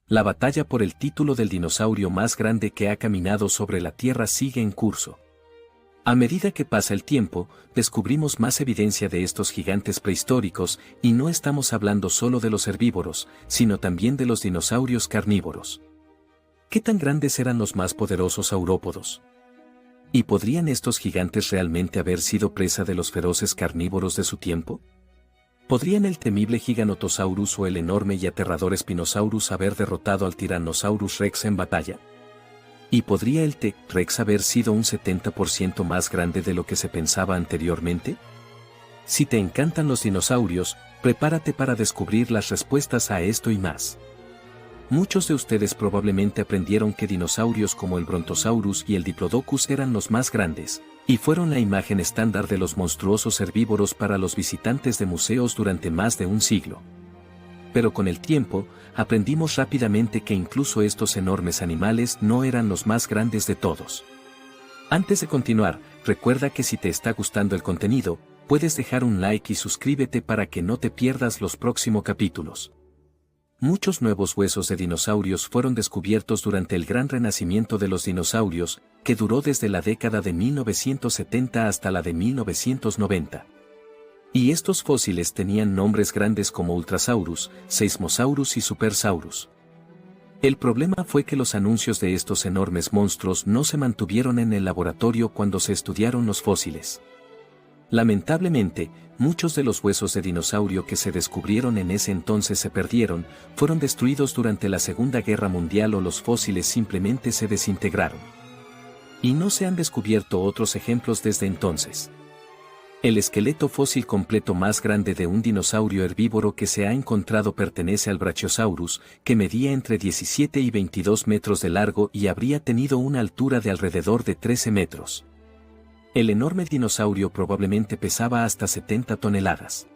La batalla por el título del dinosaurio más grande que ha caminado sobre la Tierra sigue en curso. A medida que pasa el tiempo, descubrimos más evidencia de estos gigantes prehistóricos, y no estamos hablando solo de los herbívoros, sino también de los dinosaurios carnívoros. ¿Qué tan grandes eran los más poderosos saurópodos? ¿Y podrían estos gigantes realmente haber sido presa de los feroces carnívoros de su tiempo? ¿Podrían el temible Giganotosaurus o el enorme y aterrador Spinosaurus haber derrotado al Tyrannosaurus Rex en batalla? ¿Y podría el T-Rex haber sido un 70% más grande de lo que se pensaba anteriormente? Si te encantan los dinosaurios, prepárate para descubrir las respuestas a esto y más. Muchos de ustedes probablemente aprendieron que dinosaurios como el Brontosaurus y el Diplodocus eran los más grandes, y fueron la imagen estándar de los monstruosos herbívoros para los visitantes de museos durante más de un siglo. Pero con el tiempo, aprendimos rápidamente que incluso estos enormes animales no eran los más grandes de todos. Antes de continuar, recuerda que si te está gustando el contenido, puedes dejar un like y suscríbete para que no te pierdas los próximos capítulos. Muchos nuevos huesos de dinosaurios fueron descubiertos durante el gran renacimiento de los dinosaurios, que duró desde la década de 1970 hasta la de 1990. Y estos fósiles tenían nombres grandes como Ultrasaurus, Seismosaurus y Supersaurus. El problema fue que los anuncios de estos enormes monstruos no se mantuvieron en el laboratorio cuando se estudiaron los fósiles. Lamentablemente, muchos de los huesos de dinosaurio que se descubrieron en ese entonces se perdieron, fueron destruidos durante la Segunda Guerra Mundial o los fósiles simplemente se desintegraron. Y no se han descubierto otros ejemplos desde entonces. El esqueleto fósil completo más grande de un dinosaurio herbívoro que se ha encontrado pertenece al Brachiosaurus, que medía entre 17 y 22 metros de largo y habría tenido una altura de alrededor de 13 metros. El enorme dinosaurio probablemente pesaba hasta 70 toneladas.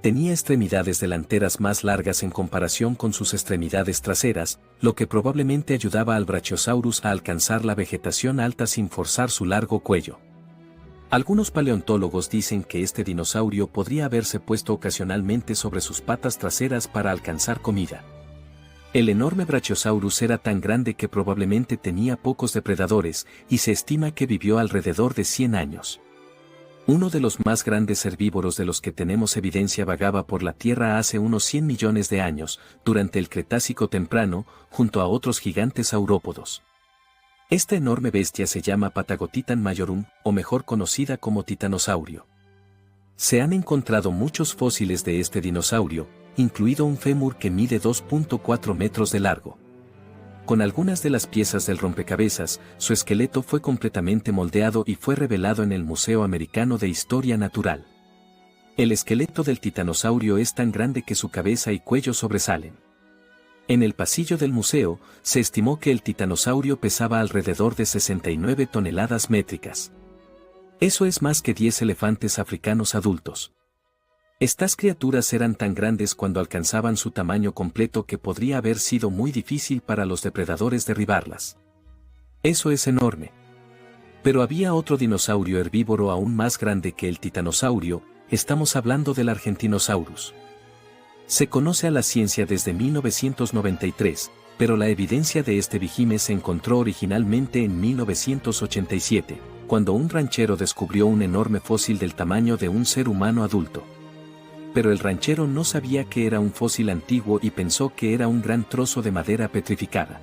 Tenía extremidades delanteras más largas en comparación con sus extremidades traseras, lo que probablemente ayudaba al Brachiosaurus a alcanzar la vegetación alta sin forzar su largo cuello. Algunos paleontólogos dicen que este dinosaurio podría haberse puesto ocasionalmente sobre sus patas traseras para alcanzar comida. El enorme Brachiosaurus era tan grande que probablemente tenía pocos depredadores, y se estima que vivió alrededor de 100 años. Uno de los más grandes herbívoros de los que tenemos evidencia vagaba por la Tierra hace unos 100 millones de años, durante el Cretácico temprano, junto a otros gigantes saurópodos. Esta enorme bestia se llama Patagotitan majorum, o mejor conocida como titanosaurio. Se han encontrado muchos fósiles de este dinosaurio, incluido un fémur que mide 2.4 metros de largo. Con algunas de las piezas del rompecabezas, su esqueleto fue completamente moldeado y fue revelado en el Museo Americano de Historia Natural. El esqueleto del titanosaurio es tan grande que su cabeza y cuello sobresalen. En el pasillo del museo, se estimó que el titanosaurio pesaba alrededor de 69 toneladas métricas. Eso es más que 10 elefantes africanos adultos. Estas criaturas eran tan grandes cuando alcanzaban su tamaño completo que podría haber sido muy difícil para los depredadores derribarlas. Eso es enorme. Pero había otro dinosaurio herbívoro aún más grande que el titanosaurio, estamos hablando del Argentinosaurus. Se conoce a la ciencia desde 1993, pero la evidencia de este vigime se encontró originalmente en 1987, cuando un ranchero descubrió un enorme fósil del tamaño de un ser humano adulto. Pero el ranchero no sabía que era un fósil antiguo y pensó que era un gran trozo de madera petrificada.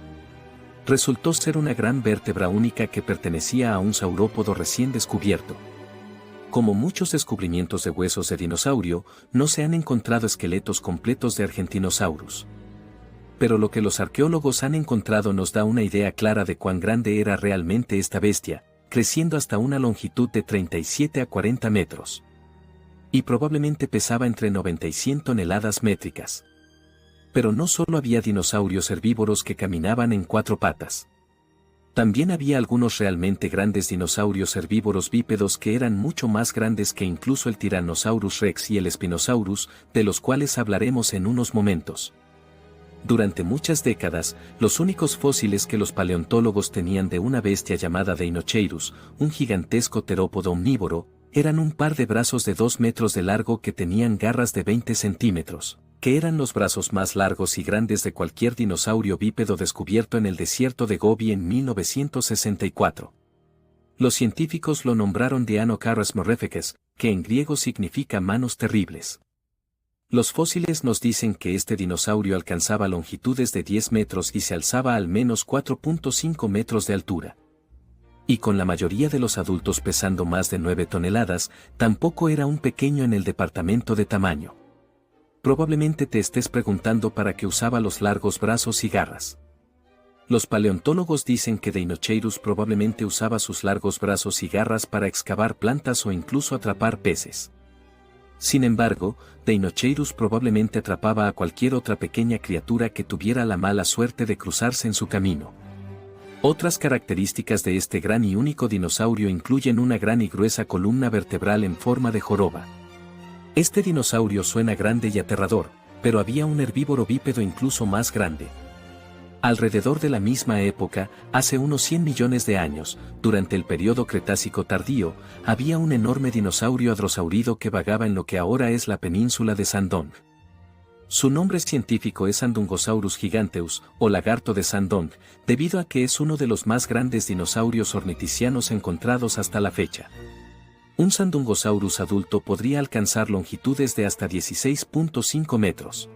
Resultó ser una gran vértebra única que pertenecía a un saurópodo recién descubierto. Como muchos descubrimientos de huesos de dinosaurio, no se han encontrado esqueletos completos de Argentinosaurus. Pero lo que los arqueólogos han encontrado nos da una idea clara de cuán grande era realmente esta bestia, creciendo hasta una longitud de 37 a 40 metros. Y probablemente pesaba entre 90 y 100 toneladas métricas. Pero no solo había dinosaurios herbívoros que caminaban en 4 patas. También había algunos realmente grandes dinosaurios herbívoros bípedos que eran mucho más grandes que incluso el Tyrannosaurus Rex y el Spinosaurus, de los cuales hablaremos en unos momentos. Durante muchas décadas, los únicos fósiles que los paleontólogos tenían de una bestia llamada Deinocheirus, un gigantesco terópodo omnívoro, eran un par de brazos de 2 metros de largo que tenían garras de 20 centímetros. que eran los brazos más largos y grandes de cualquier dinosaurio bípedo descubierto en el desierto de Gobi en 1964. Los científicos lo nombraron Dianocaras morefeques, que en griego significa manos terribles. Los fósiles nos dicen que este dinosaurio alcanzaba longitudes de 10 metros y se alzaba al menos 4.5 metros de altura. Y con la mayoría de los adultos pesando más de 9 toneladas, tampoco era un pequeño en el departamento de tamaño. Probablemente te estés preguntando para qué usaba los largos brazos y garras. Los paleontólogos dicen que Deinocheirus probablemente usaba sus largos brazos y garras para excavar plantas o incluso atrapar peces. Sin embargo, Deinocheirus probablemente atrapaba a cualquier otra pequeña criatura que tuviera la mala suerte de cruzarse en su camino. Otras características de este gran y único dinosaurio incluyen una gran y gruesa columna vertebral en forma de joroba. Este dinosaurio suena grande y aterrador, pero había un herbívoro bípedo incluso más grande. Alrededor de la misma época, hace unos 100 millones de años, durante el período Cretácico tardío, había un enorme dinosaurio hadrosaurido que vagaba en lo que ahora es la península de Shandong. Su nombre científico es Sandungosaurus giganteus, o lagarto de Shandong, debido a que es uno de los más grandes dinosaurios orniticianos encontrados hasta la fecha. Un Sandungosaurus adulto podría alcanzar longitudes de hasta 16.5 metros.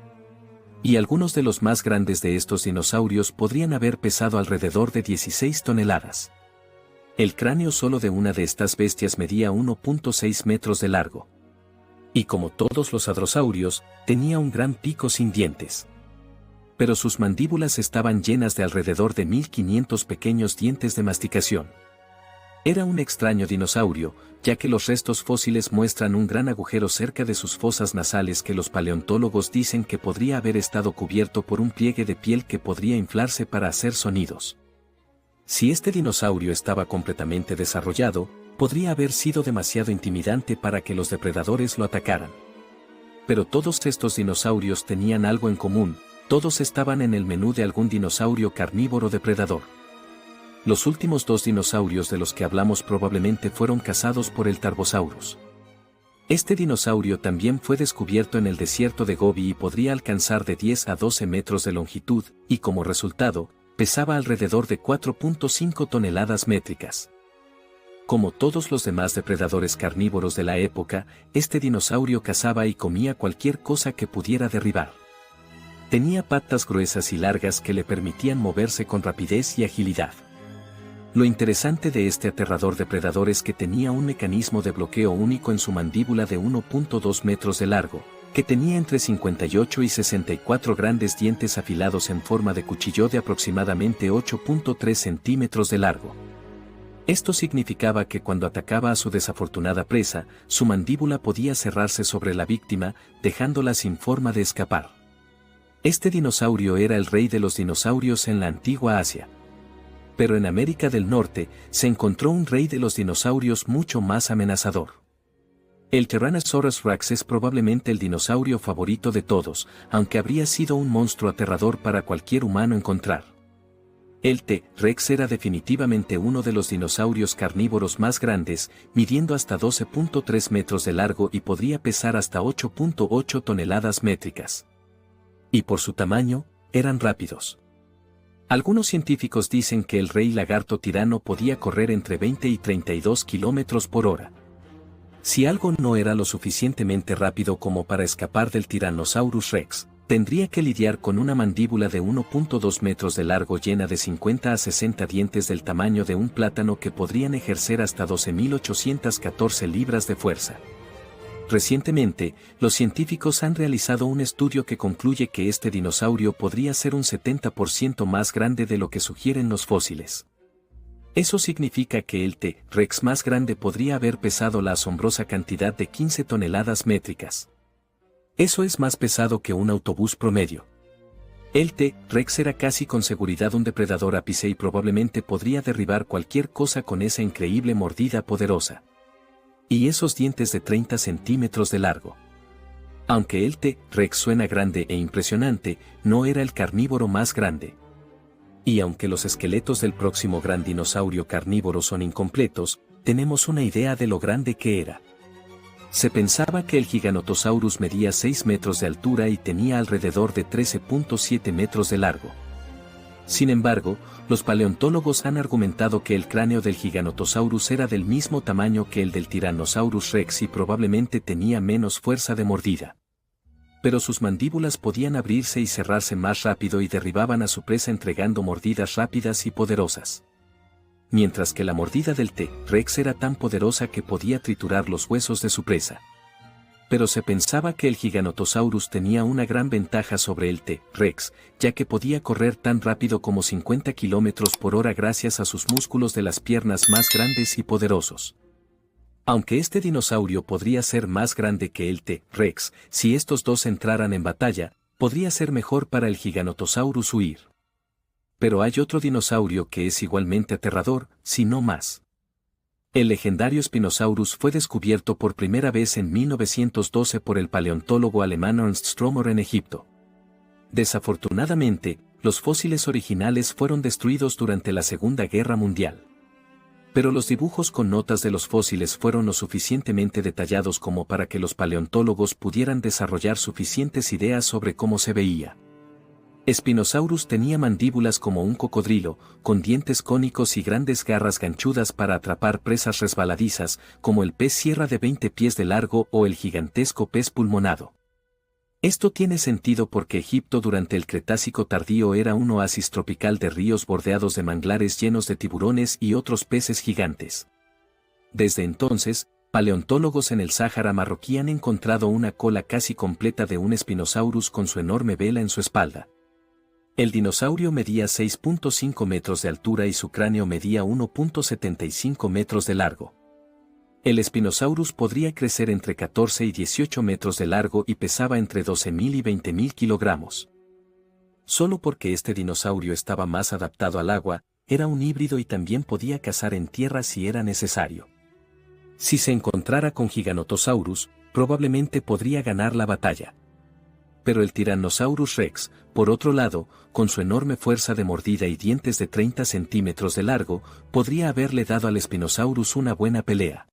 Y algunos de los más grandes de estos dinosaurios podrían haber pesado alrededor de 16 toneladas. El cráneo solo de una de estas bestias medía 1.6 metros de largo. Y como todos los hadrosaurios, tenía un gran pico sin dientes. Pero sus mandíbulas estaban llenas de alrededor de 1500 pequeños dientes de masticación. Era un extraño dinosaurio, ya que los restos fósiles muestran un gran agujero cerca de sus fosas nasales que los paleontólogos dicen que podría haber estado cubierto por un pliegue de piel que podría inflarse para hacer sonidos. Si este dinosaurio estaba completamente desarrollado, podría haber sido demasiado intimidante para que los depredadores lo atacaran. Pero todos estos dinosaurios tenían algo en común, todos estaban en el menú de algún dinosaurio carnívoro depredador. Los últimos dos dinosaurios de los que hablamos probablemente fueron cazados por el Tarbosaurus. Este dinosaurio también fue descubierto en el desierto de Gobi y podría alcanzar de 10 a 12 metros de longitud, y como resultado, pesaba alrededor de 4.5 toneladas métricas. Como todos los demás depredadores carnívoros de la época, este dinosaurio cazaba y comía cualquier cosa que pudiera derribar. Tenía patas gruesas y largas que le permitían moverse con rapidez y agilidad. Lo interesante de este aterrador depredador es que tenía un mecanismo de bloqueo único en su mandíbula de 1.2 metros de largo, que tenía entre 58 y 64 grandes dientes afilados en forma de cuchillo de aproximadamente 8.3 centímetros de largo. Esto significaba que cuando atacaba a su desafortunada presa, su mandíbula podía cerrarse sobre la víctima, dejándola sin forma de escapar. Este dinosaurio era el rey de los dinosaurios en la antigua Asia. Pero en América del Norte, se encontró un rey de los dinosaurios mucho más amenazador. El Tyrannosaurus Rex es probablemente el dinosaurio favorito de todos, aunque habría sido un monstruo aterrador para cualquier humano encontrar. El T-Rex era definitivamente uno de los dinosaurios carnívoros más grandes, midiendo hasta 12.3 metros de largo y podría pesar hasta 8.8 toneladas métricas. Y por su tamaño, eran rápidos. Algunos científicos dicen que el rey lagarto tirano podía correr entre 20 y 32 kilómetros por hora. Si algo no era lo suficientemente rápido como para escapar del Tyrannosaurus Rex, tendría que lidiar con una mandíbula de 1.2 metros de largo llena de 50 a 60 dientes del tamaño de un plátano que podrían ejercer hasta 12.814 libras de fuerza. Recientemente, los científicos han realizado un estudio que concluye que este dinosaurio podría ser un 70% más grande de lo que sugieren los fósiles. Eso significa que el T-Rex más grande podría haber pesado la asombrosa cantidad de 15 toneladas métricas. Eso es más pesado que un autobús promedio. El T-Rex era casi con seguridad un depredador ápice y probablemente podría derribar cualquier cosa con esa increíble mordida poderosa. Y esos dientes de 30 centímetros de largo. Aunque el T-Rex suena grande e impresionante, no era el carnívoro más grande. Y aunque los esqueletos del próximo gran dinosaurio carnívoro son incompletos, tenemos una idea de lo grande que era. Se pensaba que el Giganotosaurus medía 6 metros de altura y tenía alrededor de 13.7 metros de largo. Sin embargo, los paleontólogos han argumentado que el cráneo del Giganotosaurus era del mismo tamaño que el del Tyrannosaurus rex y probablemente tenía menos fuerza de mordida. Pero sus mandíbulas podían abrirse y cerrarse más rápido y derribaban a su presa entregando mordidas rápidas y poderosas. Mientras que la mordida del T-Rex era tan poderosa que podía triturar los huesos de su presa. Pero se pensaba que el Giganotosaurus tenía una gran ventaja sobre el T-Rex, ya que podía correr tan rápido como 50 km por hora gracias a sus músculos de las piernas más grandes y poderosos. Aunque este dinosaurio podría ser más grande que el T-Rex, si estos dos entraran en batalla, podría ser mejor para el Giganotosaurus huir. Pero hay otro dinosaurio que es igualmente aterrador, si no más. El legendario Spinosaurus fue descubierto por primera vez en 1912 por el paleontólogo alemán Ernst Stromer en Egipto. Desafortunadamente, los fósiles originales fueron destruidos durante la Segunda Guerra Mundial. Pero los dibujos con notas de los fósiles fueron lo suficientemente detallados como para que los paleontólogos pudieran desarrollar suficientes ideas sobre cómo se veía. Spinosaurus tenía mandíbulas como un cocodrilo, con dientes cónicos y grandes garras ganchudas para atrapar presas resbaladizas, como el pez sierra de 20 pies de largo o el gigantesco pez pulmonado. Esto tiene sentido porque Egipto durante el Cretácico tardío era un oasis tropical de ríos bordeados de manglares llenos de tiburones y otros peces gigantes. Desde entonces, paleontólogos en el Sáhara marroquí han encontrado una cola casi completa de un Spinosaurus con su enorme vela en su espalda. El dinosaurio medía 6.5 metros de altura y su cráneo medía 1.75 metros de largo. El Spinosaurus podría crecer entre 14 y 18 metros de largo y pesaba entre 12.000 y 20.000 kilogramos. Solo porque este dinosaurio estaba más adaptado al agua, era un híbrido y también podía cazar en tierra si era necesario. Si se encontrara con Giganotosaurus, probablemente podría ganar la batalla. Pero el Tyrannosaurus rex, por otro lado, con su enorme fuerza de mordida y dientes de 30 centímetros de largo, podría haberle dado al Spinosaurus una buena pelea.